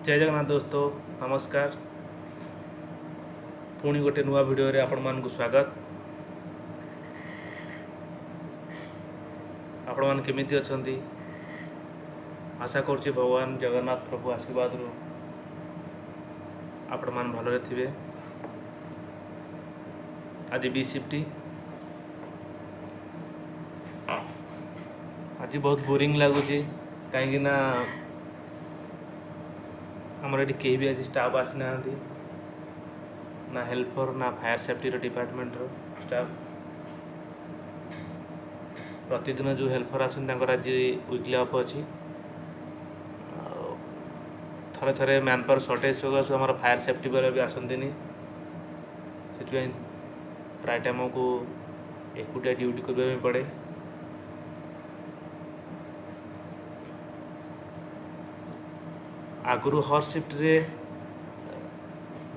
जय जगन्नाथ दोस्तों, नमस्कार। पुणी गोटे नुआ वीडियो रे आपण मान को स्वागत। आपण मान केमिति अछंती? आशा करछि भगवान जगन्नाथ प्रभु आशीर्वाद रो आपण मान भलरे थिबे। आज बी शिफ्ट आज बहुत बोरिंग लगुच कहीं ना आमर ये कहीं भी आज स्टाफ आसी ना हेल्पर ना फायर सेफ्टी डिपार्टमेंट रो स्टाफ। प्रतिदिन जो हेल्पर आसन आज वीकली ऑफ अच्छी थरे थरे मैन पावर शॉर्टेज सकाशु आम फायर सेफ्टी वाले भी आसती से प्राय टाइम को एकुटिया ड्यूटी करने पड़े। आगुरी हर शिफ्ट रे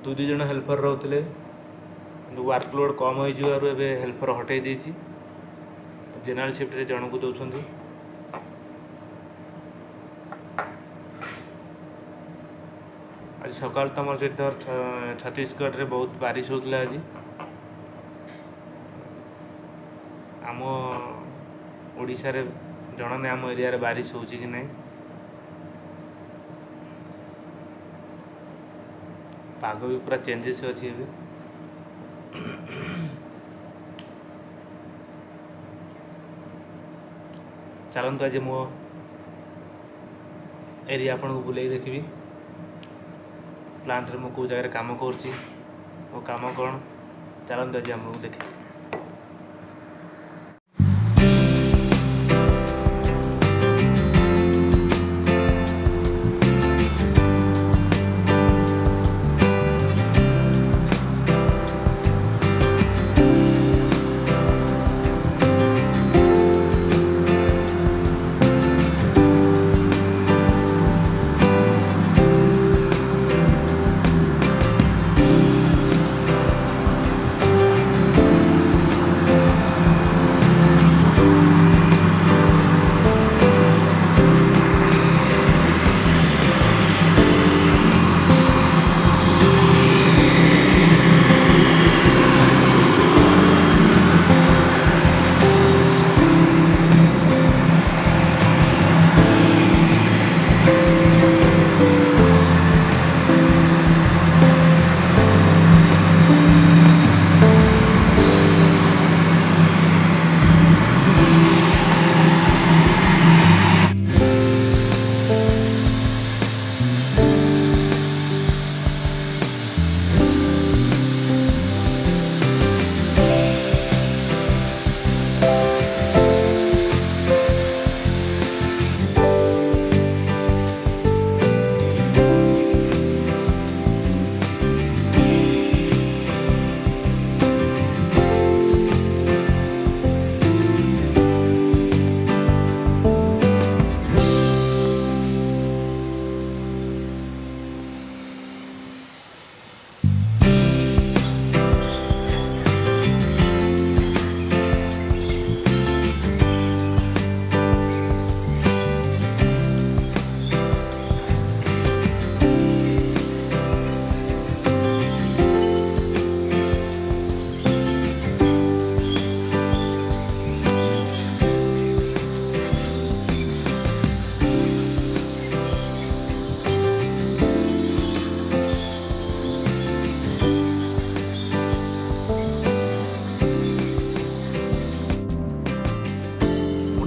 दुई जन हेल्पर रोते वर्कलोड कम हो हेल्पर हटई देती जेनरल शिफ्ट रे जन को दौरान। आज सकाल तुम इधर छत्तीसगढ़ रे बहुत बारिश होता। आज आम ओडिशा रे जन नहीं आम एरिया रे बारिश हो कि नहीं। पाग भी पूरा चेंजेस अच्छी ए चलतु आज मो एरिया आपन को बुले देखी प्लांट रे मो को जगह काम करछि ओ काम कौन चलतु आज हम देखी।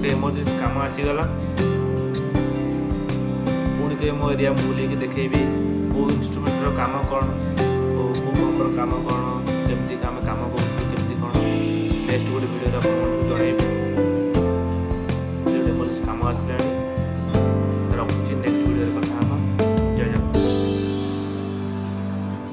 इमरजेंसी काम आसीगला पुणी के मो एरिया बुले देखेबी को इंस्ट्रूमेंट काम कौन को पंपर काम कौन केमती काम कौन केमती कौन नेक्स्ट गोटे वीडियो